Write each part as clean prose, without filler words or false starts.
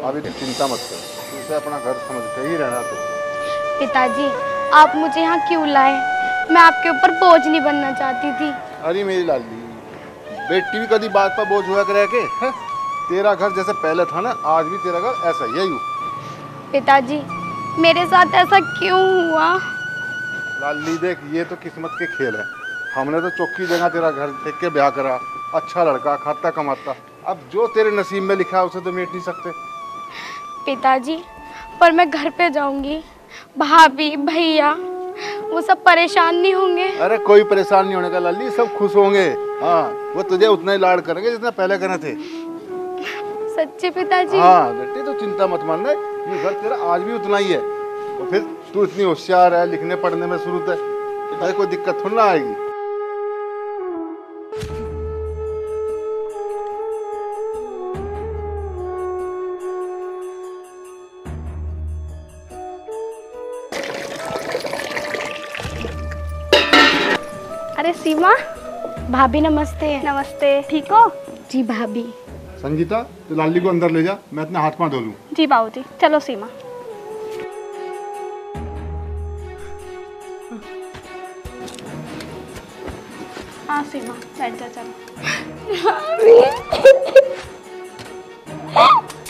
अभी चिंता मत कर, तुझे अपना घर समझ के ही रहना चाहिए। पिताजी आप मुझे यहाँ क्यों लाए? मैं आपके ऊपर बोझ नहीं बनना चाहती थी। अरे मेरी लाली, बेटी भी कभी बात पर बोझ हुआ करे के है? तेरा घर जैसे पहले था ना, आज भी तेरा घर ऐसा ही है। पिताजी मेरे साथ ऐसा क्यों हुआ? लाली देख, ये तो किस्मत के खेल है। हमने तो चौकी जगह तेरा घर देख के ब्याह करा, अच्छा लड़का, खाता कमाता। अब जो तेरे नसीब में लिखा है उसे तो मिट नहीं सकते। पिताजी पर मैं घर पे जाऊंगी, भाभी भैया वो सब परेशान नहीं होंगे? अरे कोई परेशान नहीं होने का लाली, सब खुश होंगे। हाँ, वो तुझे उतना ही लाड करेंगे जितना पहले करने थे। सच्चे पिताजी? हाँ बेटी, तो चिंता मत मानना, ये घर तेरा आज भी उतना ही है। तो फिर तू इतनी होशियार है, लिखने पढ़ने में शुरू है, तो कोई दिक्कत थोड़ी ना आएगी। अरे सीमा भाभी नमस्ते। नमस्ते, ठीक हो? जी भाभी। संगीता, तो लाली को अंदर ले जा, मैं अपने हाथ पांव धो लूं। जी बाबूजी, चलो सीमा। हाँ सीमा बैठ जा, चलो।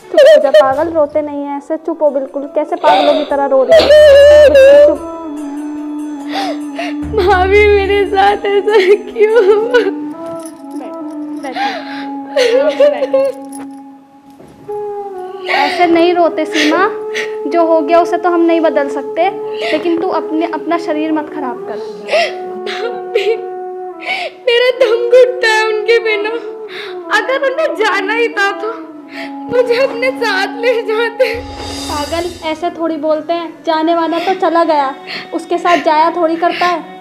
चुप हो जा पागल, रोते नहीं है ऐसे, चुप हो बिल्कुल। कैसे पागलों की तरह रो रही है? चुप। भाभी मेरे साथ ऐसा क्यों? ऐसे नहीं रोते सीमा, जो हो गया उसे तो हम नहीं बदल सकते, लेकिन तू अपना शरीर मत खराब कर। भाभी मेरा दम घुटता है उनके बिना। अगर उन्हें जाना ही था तो मुझे अपने साथ ले जाते। पागल, ऐसे थोड़ी बोलते हैं, जाने वाला तो चला गया, उसके साथ जाया थोड़ी करता है।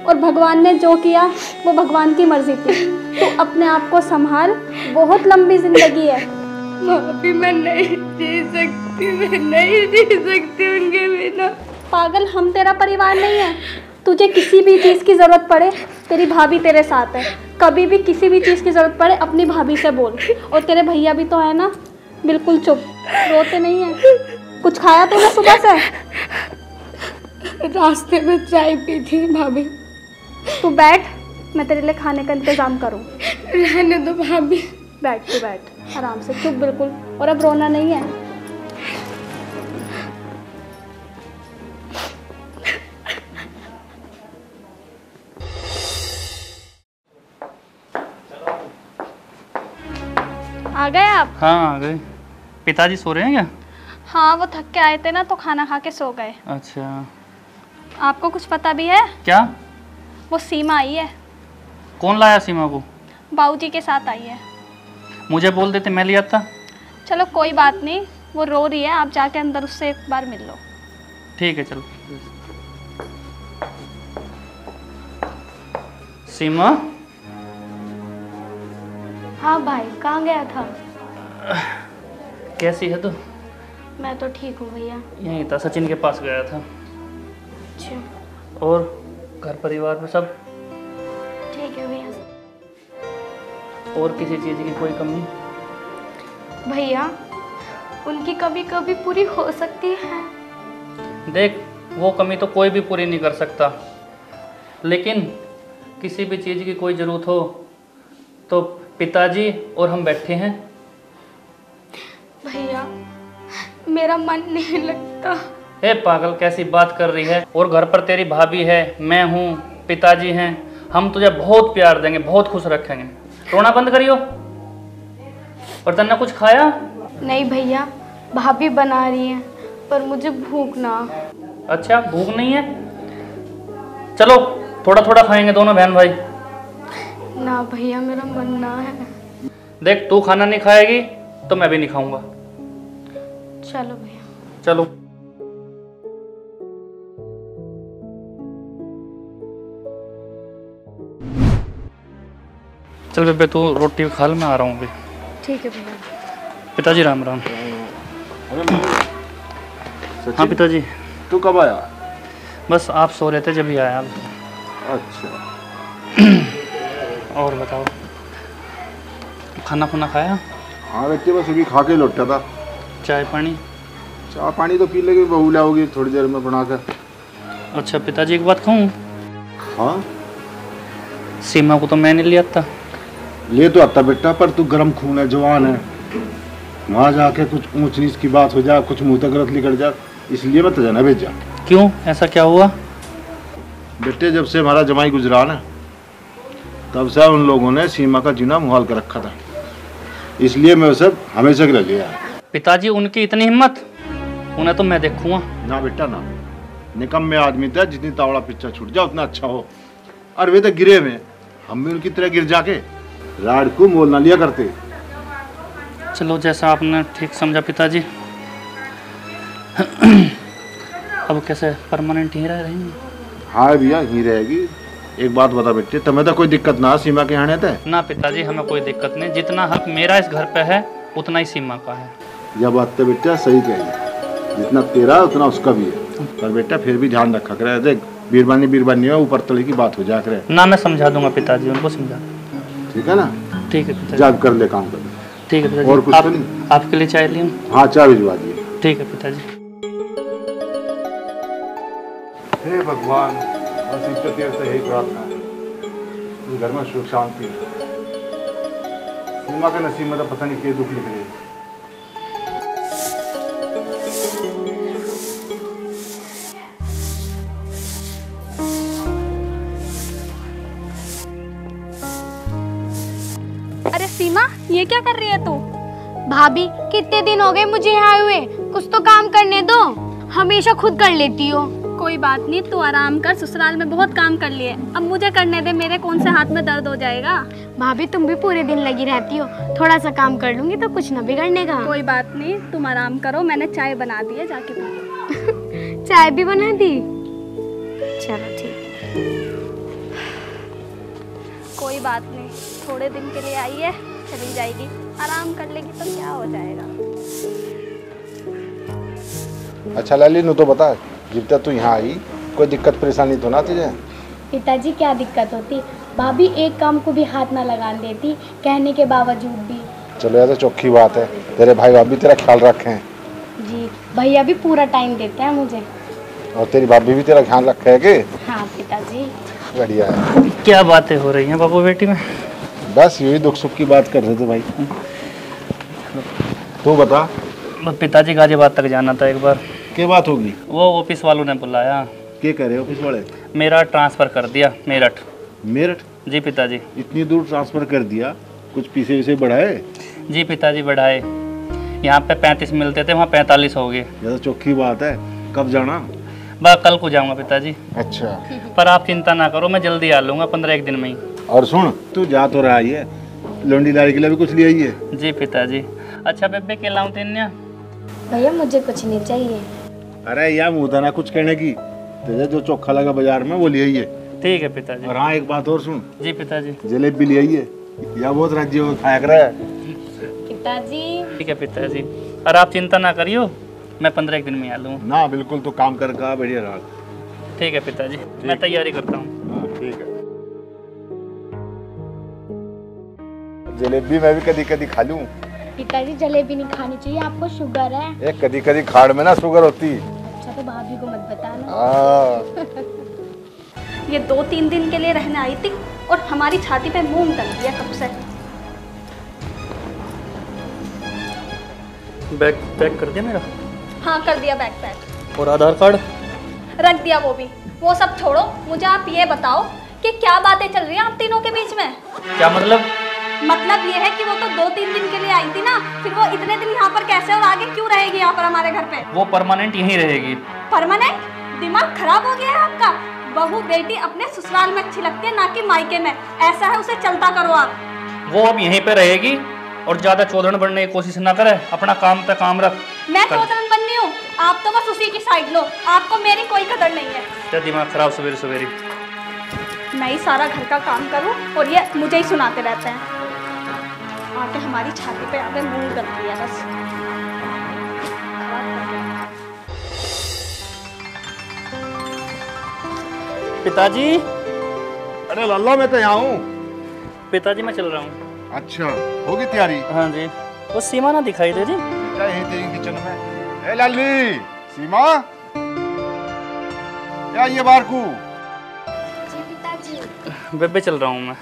और भगवान ने जो किया वो भगवान की मर्जी थी। तो अपने आप को संभाल, बहुत लंबी जिंदगी है। भाभी मैं नहीं जी सकती, मैं नहीं जी सकती उनके बिना। पागल, हम तेरा परिवार नहीं है। तुझे किसी भी चीज़ की ज़रूरत पड़े, तेरी भाभी तेरे साथ है। कभी भी किसी भी चीज़ की ज़रूरत पड़े अपनी भाभी से बोल। और तेरे भैया भी तो है ना, बिल्कुल चुप, रोते नहीं है। कुछ खाया तूने सुबह से? रास्ते में चाय पी थी भाभी। तू बैठ, मैं तेरे लिए खाने का इंतज़ाम करूँ। रहने दो भाभी। बैठ, तू बैठ आराम से, चुप बिल्कुल। और अब रोना नहीं है। आ गए आप? हाँ आ गए। पिताजी सो रहे हैं क्या? हाँ, वो थक के आए थे ना, तो खाना खा के सो गए। अच्छा। आपको कुछ पता भी है? क्या? वो सीमा आई है। कौन लाया सीमा को? बाबूजी के साथ आई है। मुझे बोल देते, मैं ले आता। चलो कोई बात नहीं, वो रो रही है, आप जाके अंदर उससे एक बार मिल लो। ठीक है चलो। सीमा। हाँ भाई, कहाँ गया था? कैसी है तू? मैं तो ठीक हूँ भैया। यहीं था, सचिन के पास गया था। अच्छा। और घर परिवार में सब ठीक है भैया। और किसी चीज़ की कोई कमी? भैया उनकी कभी कभी पूरी हो सकती है। देख, वो कमी तो कोई भी पूरी नहीं कर सकता, लेकिन किसी भी चीज़ की कोई ज़रूरत हो तो पिताजी और हम बैठे हैं। भैया मेरा मन नहीं लगता। ए पागल, कैसी बात कर रही है? और घर पर तेरी भाभी है, मैं हूँ, पिताजी हैं, हम तुझे बहुत प्यार देंगे, बहुत खुश रखेंगे। रोना बंद करियो। और तन्ने कुछ खाया? नहीं भैया, भाभी बना रही हैं, पर मुझे भूख ना। अच्छा, भूख नहीं है? चलो थोड़ा थोड़ा खाएंगे दोनों बहन भाई। ना भैया, मेरा मन ना है। देख, तू खाना नहीं खाएगी तो मैं भी नहीं खाऊंगा। चलो भैया। चलो। चल बेबे, तू रोटी खा ले, मैं आ रहा हूँ अभी। ठीक है भैया। पिताजी राम राम। हाँ पिताजी। तू कब आया? बस आप सो रहे थे जब ही आया। अच्छा। और बताओ, खाना खुना खाया? हाँ बेटे, बस अभी खा के लौटा था। चाय पानी? चाय पानी तो पी लेगी, बहू लाओगी थोड़ी देर में बनाकर। अच्छा पिताजी एक बात कहूँ, हाँ सीमा को तो मैंने लिया था। ले तो आता बेटा, पर तू गर्म खून है, जवान है, वहाँ जाके कुछ ऊंच नीच की बात हो जाए, कुछ मुँह तक गलत निकल जाए, इसलिए मैं तुझे न भेजा। क्यों, ऐसा क्या हुआ? बेटे जब से हमारा जमाई गुजरा ना, तब से उन लोगों ने सीमा का जीना मुहाल कर रखा था, इसलिए मैं उसे हमेशा के लिए लिया। पिताजी उनकी इतनी हिम्मत, उन्हें तो मैं देखूंगा। ना बेटा ना, निकम्मे आदमी था, जितनी तावड़ा पिच्चा छूट जाए उतना अच्छा हो। और वे तो गिरे में, हम भी उनकी तरह गिर जाके राड को मोल ना लिया करते। चलो जैसा आपने ठीक समझा पिताजी। अब कैसे परमानेंट ही रह रहेंगे? हाँ भैया ही रहेगी। एक बात बता बेटे, तुम्हें तो कोई दिक्कत ना सीमा के यहाँ थे? ना पिताजी हमें कोई दिक्कत नहीं, जितना हक मेरा इस घर पे है उतना ही सीमा का है। यह बात तो बेटा सही कही, जितना तेरा उतना उसका भी है। पर बेटा फिर भी ध्यान रखा करे, देख बीरबानी में ऊपर तले की बात हो जा करे। ना मैं समझा दूंगा पिताजी, उनको समझा। ठीक है ना? ठीक है पिताजी। जा कर ले काम कर। ठीक है पिताजी। और कुछ तो नहीं? आपके लिए चाय लिया? हाँ चाय भिजवा दिए। ठीक है पिताजी। हे भगवान, बस ईश्वर से यही प्रार्थना है, घर में सुख शांति। सीमा के नसीब में तो पता नहीं क्या दुख लिख रही है। अरे सीमा, ये क्या कर रही है तू? भाभी कितने दिन हो गए मुझे यहाँ आए हुए, कुछ तो काम करने दो, हमेशा खुद कर लेती हो। कोई बात नहीं, तू आराम कर, ससुराल में बहुत काम कर लिए, अब मुझे करने दे, मेरे कौन से हाथ में दर्द हो जाएगा। भाभी तुम भी पूरे दिन लगी रहती हो, थोड़ा सा काम कर लूंगी तो कुछ न बिगड़ने का। कोई बात नहीं, तुम आराम करो, मैंने चाय बना दी है, जाके पी। चाय भी बना दी? चलो ठीक। कोई बात नहीं, थोड़े दिन के लिए आई है, चली जाएगी, आराम कर लेगी तो क्या हो जाएगा। अच्छा लाली, नु तो बता, जब तक तू यहाँ आई कोई दिक्कत परेशानी तो ना तुझे? पिताजी क्या दिक्कत होती, भाभी एक काम को भी हाथ ना लगाने देती, कहने के बावजूद भी। चलो यार तो चौखी बात है, तेरे भाई भाभी तेरा ख्याल रखे हैं। जी, भैया भी पूरा टाइम देते हैं मुझे। और तेरी भाभी भी तेरा ख्याल रखे है कि? हाँ पिताजी। बढ़िया है। क्या बातें हो रही हैं बाबू बेटी में? बस यही दुख सुख की बात कर रहे थे भाई। तू बता। पिताजी गाजियाबाद तक जाना था एक बार। क्या बात होगी? वो ऑफिस वालों ने बुलाया। क्या करे ऑफिस वाले? मेरा ट्रांसफ़र कर दिया मेरठ। मेरठ? जी पिताजी। इतनी दूर ट्रांसफर कर दिया, कुछ पीछे विसे बढ़ाए? जी पिताजी बढ़ाए, यहाँ पे 35 मिलते थे, वहाँ 45 हो गए। ये तो चौखी बात है। कब जाना? बस कल को जाऊँगा पिताजी। अच्छा। पर आप चिंता ना करो, मैं जल्दी आ लूँगा 15-1 दिन में ही। और सुन, तू जा तो रहा है, लौंडी लारी के लिए भी कुछ ले आई है? जी पिताजी। अच्छा बेबे के लाऊं तेन्या? भैया मुझे कुछ नहीं चाहिए। अरे यार मुँह था ना कुछ कहने की, तुझे जो चोखा लगा बाजार में वो ले आई है। ठीक है पिताजी। और हाँ एक बात और सुन। जी पिताजी। जलेबी ले आई है, या बहुत राज्य में खाया कर रहा है। पिताजी। ठीक है पिताजी, और आप चिंता ना करियो, मैं 15-1 दिन में आ लूँगा। ना बिल्कुल, तो काम कर का बढ़िया रहा। ठीक है पिताजी, मैं तैयारी करता हूँ। ठीक है। जलेबी मैं भी कभी कभी खा लूं। पिताजी जलेबी नहीं खानी चाहिए, आपको शुगर है। एक कभी कभी खाड़ में ना शुगर होती। अच्छा तो भाभी को मत बताना। ये 2-3 दिन के लिए रहने आई थी और हमारी छाती पे मूंग तल दिया कब से। बैग पैक कर दिया मेरा? हाँ कर दिया बैग पैक। और आधार कार्ड? रख दिया वो भी। वो सब छोड़ो, मुझे आप ये बताओ कि क्या बातें चल रही हैं आप तीनों के बीच में? क्या मतलब? मतलब ये है कि वो तो 2-3 दिन के लिए आई थी ना, फिर वो इतने दिन यहाँ पर कैसे और आगे क्यों रहेगी यहाँ पर हमारे घर पे? वो परमानेंट यहीं रहेगी। परमानेंट? दिमाग खराब हो गया है आपका? बहू बेटी अपने ससुराल में अच्छी लगती है, ना कि मायके में। ऐसा है, उसे चलता करो आप। वो अब यहीं पे रहेगी और ज्यादा चौधरी बनने की कोशिश ना करे, अपना काम पे काम रख। मैं चौधरी बननी हूँ? आप तो बस उसी की साइड लो, आपको मेरी कोई कदर नहीं है। क्या दिमाग खराब सवेरे सवेरे? मैं ही सारा घर का काम करूँ और ये मुझे ही सुनाते रहते हैं। आके हमारी छाती पे आके मुंह कर दिया बस। पिताजी। अरे लल्ला मैं तो यहाँ हूँ। पिताजी मैं चल रहा हूँ। अच्छा, होगी तैयारी? हाँ जी। वो सीमा ना दिखाई दे जी। क्या यही तेरी किचन में? ए लाली, सीमा, क्या ये बारकू? जी पिताजी। बेबे चल रहा हूँ मैं।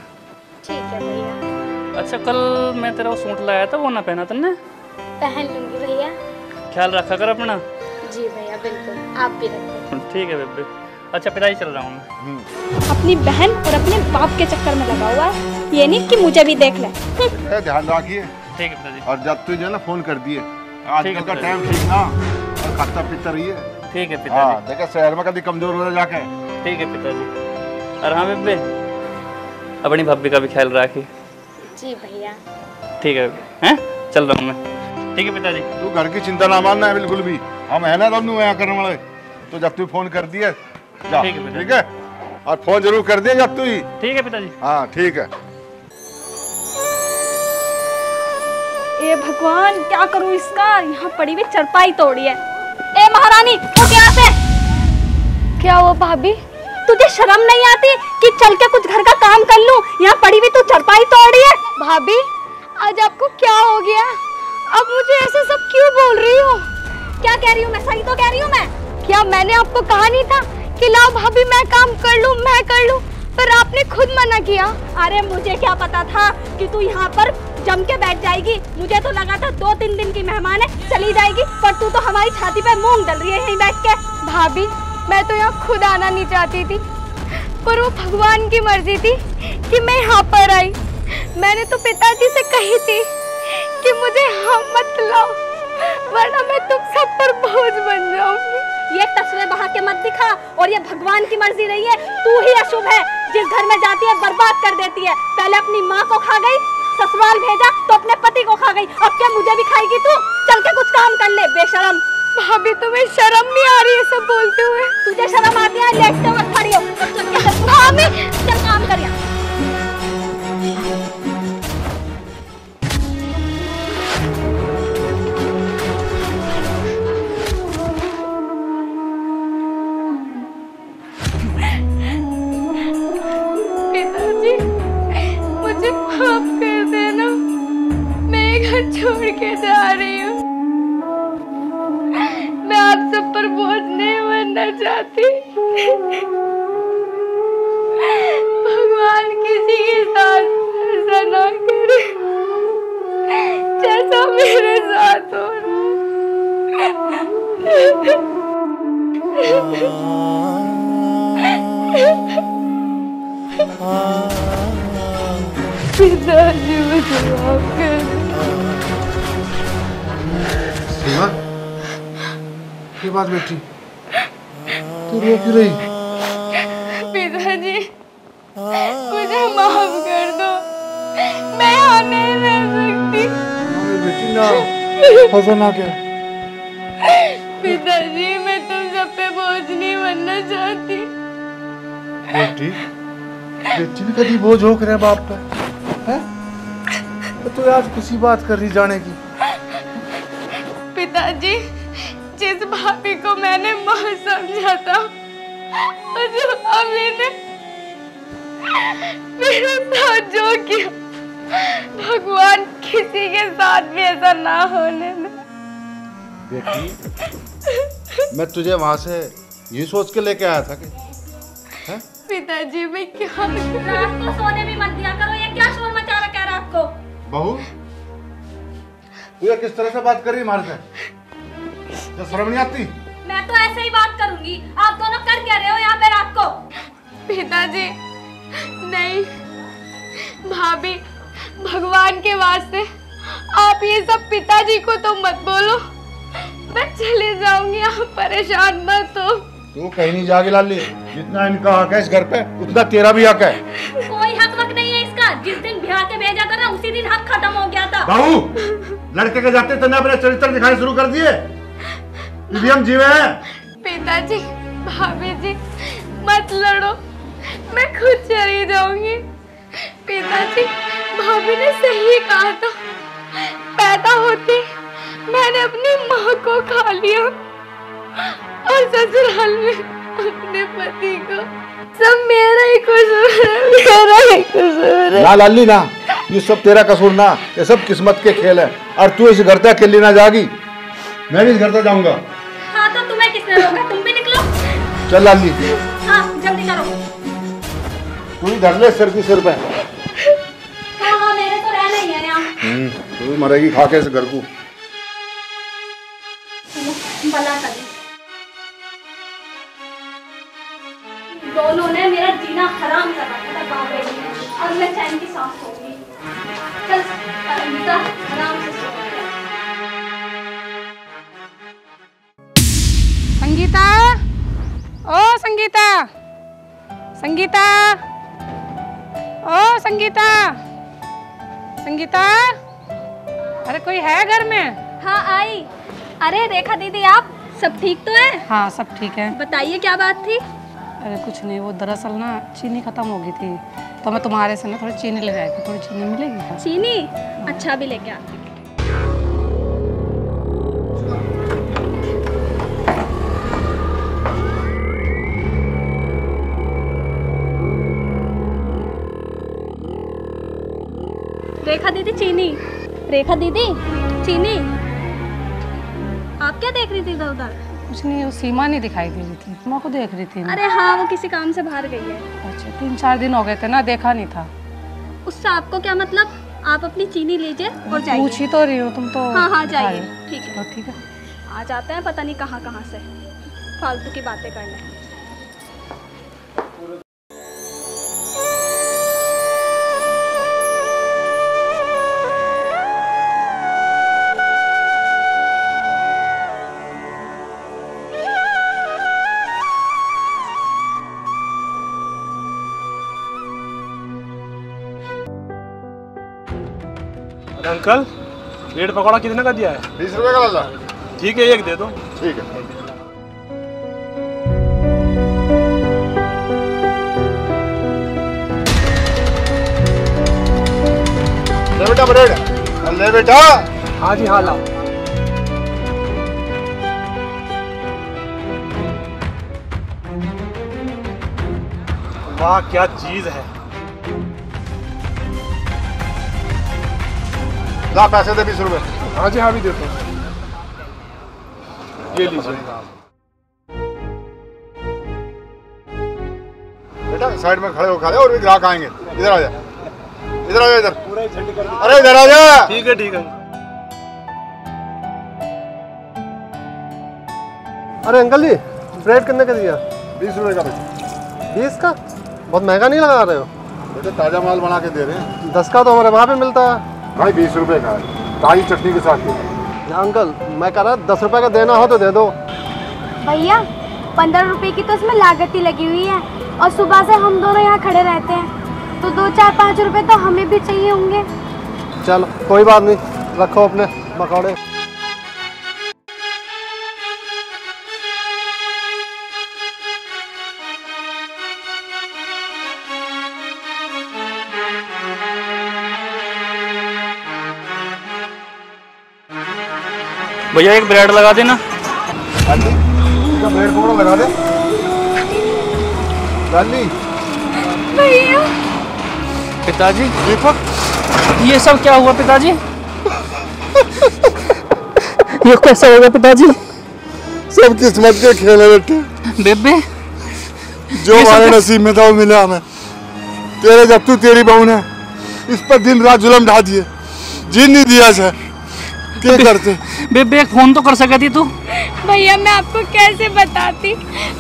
ठीक है भैया। अच्छा कल मैं तेरा वो सूट लाया था वो ना पहना तुमने? पहन लूंगी भैया। ख्याल रखा कर अपना। जी भैया बिल्कुल, आप भी रखो। ठीक है बेबे। अच्छा पिताजी चल रहा हूँ मैं। अपनी बहन और अपने बाप के चक्कर में लगा हुआ है, ये नहीं कि मुझे भी देख ले। ध्यान रखिए। ठीक है पिताजी। और जब तू जो है ना फोन कर दिए, ठीक आजकल है का पिताजी। टाइम ठीक ना, और खाता पीता रहिए। ठीक है हाँ पिताजी। देखा शहर में कभी कमजोर हो जाके। ठीक है पिताजी। और हाँ बेबे, अपनी भाभी का भी ख्याल रखिए। जी भैया। ठीक है हैं? चल रहा हूँ मैं। ठीक है पिताजी। तू घर की चिंता ना मानना है बिल्कुल भी, हम है ना दोनों यहाँ करने वाले। तो जब तू फोन कर दिए जा, ठीक है पिताजी। ठीक है, और फोन जरूर कर दिया जब तू ही। ठीक है पिताजी। हाँ ठीक है। ए भगवान, क्या करूं इसका? यहाँ पड़ी हुई चरपाई तोड़ी है। ए महारानी, उठ यहाँ से। क्या हुआ भाभी? तुझे शर्म नहीं आती कि चल के कुछ घर का काम कर लूं? यहाँ पड़ी हुई तू चरपाई तोड़ी है। भाभी आज आपको क्या हो गया? अब मुझे ऐसे सब क्यों बोल रही हो? क्या कह रही हूँ मैं? सही तो कह रही हूँ मैं। क्या मैंने आपको कहा नहीं था कि लाओ भाभी मैं काम कर लूं, मैं कर लूं, पर आपने खुद मना किया। अरे मुझे क्या पता था कि तू यहाँ पर जम के बैठ जाएगी। मुझे तो लगा था 2-3 दिन की मेहमान है, चली जाएगी, पर तू तो हमारी छाती पे मूंग डल रही है यहीं बैठ के। भाभी मैं तो यहाँ खुद आना नहीं चाहती थी, पर वो भगवान की मर्जी थी कि मैं यहाँ पर आई। मैंने तो पिताजी से कही थी कि मुझे यहाँ मत लाओ, वरना मैं तुम सब पर बोझ बन जाऊंगी। ये तस्वीर बहा के मत दिखा, और ये भगवान की मर्जी रही है। तू ही अशुभ है, जिस घर में जाती है बर्बाद कर देती है। पहले अपनी माँ को खा गई, ससुराल भेजा तो अपने पति को खा गई, अब क्या मुझे भी खाएगी तू? चल के कुछ काम कर ले बेशरम। भाभी तुम्हें शर्म नहीं आ रही है सब बोलते हुए? तुझे शर्म आती है? लेटते हुए खड़ी हो, भाभी चल काम कर यहाँ। पिताजी मुझे माफ कर देना, मैं ये घर छोड़ के जा रही हूँ। मैं आप सब पर बोझ नहीं बनना चाहती। भगवान किसी के साथ ऐसा ना करे जैसा मेरे साथ हो पिताजी मुझे माफ कर दो। सीमा, ये बात बेटी, तू रो क्यों रही? पिताजी मुझे माफ कर दो, मैं यहाँ नहीं रह सकती। अरे बेटी ना, ऐसा ना क्या। पिताजी मैं तुम सब पे बोझ नहीं बनना चाहती। बेटी, बेटी भी कभी बोझ हो करे बाप पे, हैं? तो आज किसी बात कर रही जाने की। पिताजी जिस भाभी को मैंने माँ समझा था, और जो अभी ने मेरे साथ जो किया, भगवान किसी के साथ भी ऐसा ना होने दे। बेटी, मैं तुझे वहां से ये सोच के लेके आया था कि, हैं? पिताजी मैं क्या करूं? रात को सोने भी मत दिया करो। ये क्या शोर मचा रखा है रात को? बहू, तू ये किस तरह से बात कर रही है हमारे से? तो शर्म नहीं आती? मैं तो ऐसे ही बात करूंगी। आप दोनों कर क्या रहे हो यहाँ पे रात को? पिताजी नहीं, भाभी भगवान के वास्ते आप ये सब पिताजी को तो मत बोलो, मैं चले जाऊंगी, आप परेशान मत हो। तू कहीं नहीं जाएगी लाली, जितना इनका हक है इस घर पे उतना तेरा भी हक है। कोई हक वक नहीं है इसका। जिस दिन ब्याह के भेजा था ना, उसी दिन हक खत्म हो गया था। बहू, लड़के के जाते तने अपने चरित्र दिखाने शुरू कर दिए। हम जीवे हैं। पिताजी भाभी जी मत लड़ो, मैं खुद चली जाऊंगी। पिताजी भाभी ने सही कहा था, पैदा होते मैंने अपनी माँ को खा लिया और ससुराल में अपने पति को। सब मेरा ही कसूर है, मेरा ही कसूर है। ना लाली ना, ये सब तेरा कसूर ना, ये सब किस्मत के खेल है। और तू इस घर तक अकेली ना जागी, मैं भी इस घर से जाऊंगा। हाँ तो तुम्हें किसने रोका? तुम भी निकलो। चल लाली, हाँ जल्दी करो। तू ही धर ले सिर की सिर पे। हाँ हाँ मेरे तो रहना ही है यहाँ। तू मरेगी खा के इस घर को। भला करी। दोनों ने मेरा जीना हराम कर रखा था बाबे ने, और मैं चैन की सांस सोऊंगी। चल संगीता आराम से सो। संगीता, ओ संगीता, संगीता, ओ संगीता, संगीता, अरे कोई है घर में? हाँ आई। अरे रेखा दीदी आप सब ठीक तो है? हाँ सब ठीक है। बताइए क्या बात थी? अरे कुछ नहीं, वो दरअसल ना चीनी खत्म हो गई थी तो मैं तुम्हारे से ना थोड़ी चीनी ले आई थी। थोड़ी चीनी मिलेगी? चीनी? अच्छा भी लेके आती। रेखा दीदी चीनी। रेखा दीदी चीनी। आप क्या देख रही थी इधर उधर? कुछ नहीं, वो सीमा नहीं दिखाई दे रही थी, सीमा को देख रही थी मैं। अरे हाँ वो किसी काम से बाहर गई है। अच्छा 3-4 दिन हो गए थे ना, देखा नहीं था। उससे आपको क्या मतलब? आप अपनी चीनी लीजिए और जाइए। पूछ ही तो रही हो तुम तो। हाँ हाँ जाइए। ठीक है। तो ठीक है। आ जाते हैं पता नहीं कहाँ कहाँ से फालतू की बातें करने। अंकल ब्रेड पकौड़ा कितने का दिया है? 20 रुपए का लाला। ठीक है, एक दे दो। ठीक है। ले बेटा ब्रेड। ले बेटा। हाँ जी हाँ ला। वाह क्या चीज है। ला पैसे दे 20 रुपए। हाँ जी हाँ भी देता हूँ। ये लीजिए। बेटा साइड में खड़े हो खा ले और भी ग्राहक आएंगे। इधर आ जा। इधर आ जा इधर। अरे इधर आ जा। ठीक है ठीक है। अरे अंकल जी ब्रेड कितने का दिया? 20 रुपए का बेटा। 20 का? बहुत महंगा नहीं लगा रहे हो? बेटे ताजा माल बना के दे रहे हैं। 10 का तो हमारे वहाँ पे मिलता है। भाई 20 रुपए का है, ताजी चटनी के साथ। अंकल मैं कह रहा 10 रुपए का देना हो तो दे दो। भैया 15 रुपए की तो इसमें लागत ही लगी हुई है, और सुबह से हम दोनों यहाँ खड़े रहते हैं तो 2-4-5 रुपए तो हमें भी चाहिए होंगे। चलो कोई बात नहीं, रखो अपने पकौड़े। भैया एक ब्रेड लगा देना। लाली इसका ब्रेड पकौड़ा लगा दे। लाली। भैया पिताजी दीपक ये सब क्या हुआ पिताजी? ये कैसा होगा पिताजी? सब किस्मत के खेल है बेटे। बेबे जो हमारे नसीब में था वो मिला हमें। तेरे जब तू तेरी बहू ने इस पर दिन रात जुल्म ढा दिए, जीन नहीं दिया से क्या करते? बेबे एक फोन तो कर सके थी तू। भैया मैं आपको कैसे बताती,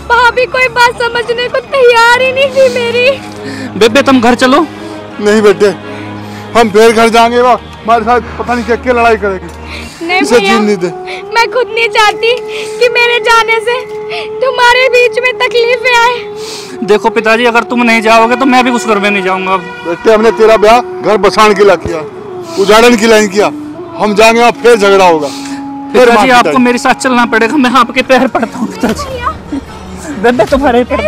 भाभी कोई बात समझने को तैयार ही नहीं थी मेरी। बेबे तुम घर चलो। नहीं बेटे, हम फिर घर जाएंगे, वो हमारे साथ पता नहीं क्या लड़ाई करेगी। नहीं इसे भैया जीन नहीं दे। मैं खुद नहीं चाहती कि मेरे जाने से तुम्हारे बीच में तकलीफें आए। देखो पिताजी अगर तुम नहीं जाओगे तो मैं भी उस घर में नहीं जाऊंगा। बेटे हमने तेरा ब्याह घर बसाने के लिए किया, उजाड़न के लिए नहीं किया। हम जाएंगे वहाँ फिर झगड़ा होगा। पिताजी आपको मेरे साथ चलना पड़ेगा, मैं आपके पैर पड़ता हूँ पिताजी। बेबे तुम्हारे पैर।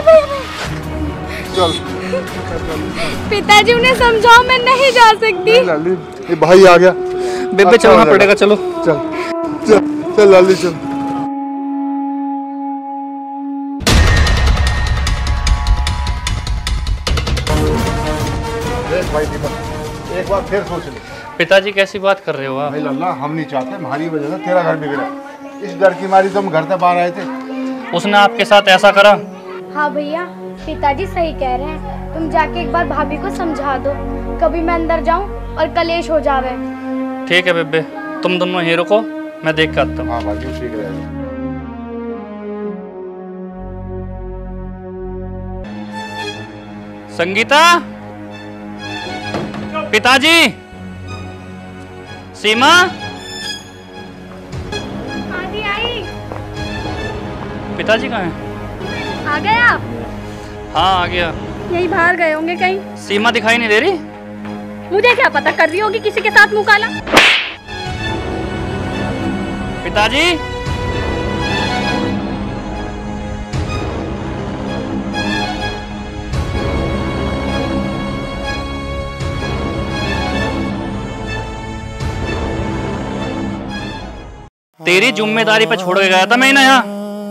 चल पिताजी उन्हें समझाओ, मैं नहीं जा सकती। लाली ये भाई आ गया। बेबे चलना पड़ेगा, चलो चल चल चल लाली चल। देख भाई दीपक, एक बार फिर सोच ले। पिताजी कैसी बात कर रहे हो आप? भाई लल्ला हम नहीं चाहते हमारी वजह से तेरा घर बिगड़ा। इस डर की मारी तुम घर से बाहर आए थे। उसने आपके साथ ऐसा करा? हाँ भैया, पिताजी सही कह रहे हैं। तुम जाके एक बार भाभी को समझा दो, कभी मैं अंदर जाऊं और कलेश हो जावे। ठीक है बेबे, तुम दोनों ही रुको, मैं देख के आता हूँ। हाँ भाई ठीक रहेगा। संगीता, पिताजी, सीमा। आजी आई। पिताजी कहाँ हैं? आ गए आप? हाँ आ गया। यही बाहर गए होंगे कहीं। सीमा दिखाई नहीं दे रही? मुझे क्या पता, कर रही होगी किसी के साथ मुंह काला। पिताजी, तेरी जिम्मेदारी पे छोड़ के गया था मैं इन्हें यहाँ।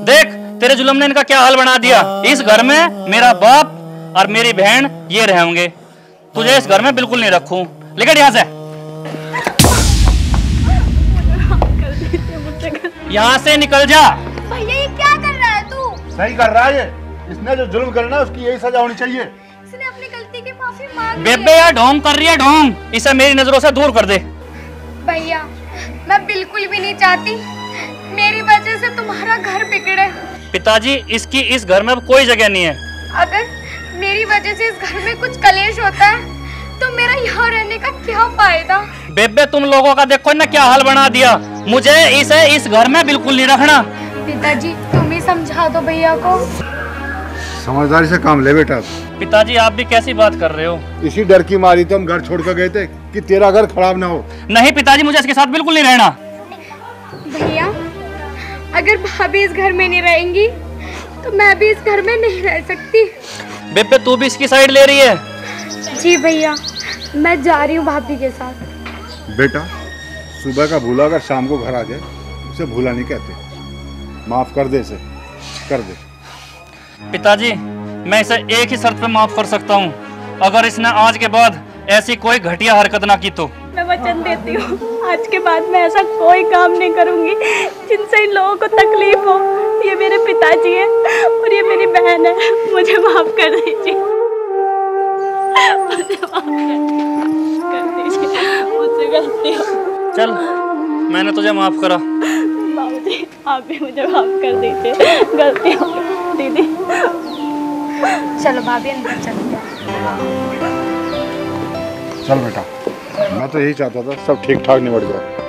देख तेरे जुल्म ने इनका क्या हाल बना दिया। इस घर में मेरा बाप और मेरी बहन ये रहेंगे। तुझे इस घर में बिल्कुल नहीं रखूं। लेकिन यहाँ से, यहाँ से निकल जा। भैया ये क्या कर रहा है तू? सही कर रहा है ये। इसने जो जुल्म करना है उसकी यही सजा होनी चाहिए। इसने अपनी गलती की माफी मांग ली बेबे है। यार ढोंग कर रही है, ढोंग। इसे मेरी नजरों से दूर कर दे। भैया मैं बिल्कुल भी नहीं चाहती मेरी वजह से तुम्हारा घर बिगड़े। पिताजी, इसकी इस घर में अब कोई जगह नहीं है। अगर मेरी वजह से इस घर में कुछ कलेश होता है तो मेरा यहाँ रहने का क्या फायदा? बेबे तुम लोगों का देखो ना क्या हाल बना दिया। मुझे इसे इस घर में बिल्कुल नहीं रखना। पिताजी तुम ही समझा दो भैया को। समझदारी से काम ले बेटा। पिताजी आप भी कैसी बात कर रहे हो? इसी डर की मारी तो हम घर छोड़ कर गए थे कि तेरा घर खराब ना हो। नहीं पिताजी, मुझे इसके साथ बिल्कुल नहीं रहना। भैया अगर भाभी इस घर में नहीं रहेंगी तो मैं भी इस घर में नहीं रह सकती। बेबे तू भी इसकी साइड ले रही है? जी भैया, मैं जा रही हूँ भाभी के साथ। बेटा सुबह का भूला अगर शाम को घर आ जाए उसे भूला नहीं कहते। माफ कर दे इसे, कर दे। पिताजी मैं इसे एक ही शर्त पे माफ कर सकता हूँ, अगर इसने आज के बाद ऐसी कोई घटिया हरकत ना की तो। मैं वचन देती हूँ आज के बाद मैं ऐसा कोई काम नहीं करूँगी जिनसे इन लोगों को तकलीफ हो। ये मेरे पिताजी हैं और ये मेरी बहन है। मुझे माफ कर दीजिए, मुझे माफ कर दीजिए, मुझसे गलती हो। चल मैंने तुझे माफ करा। बाबूजी आप भी मुझे माफ कर दीजिए, गलती हो गई दीदी। चलो भाभी अंदर चलते हैं। चल बेटा, मैं तो यही चाहता था सब ठीक ठाक निबट जाए।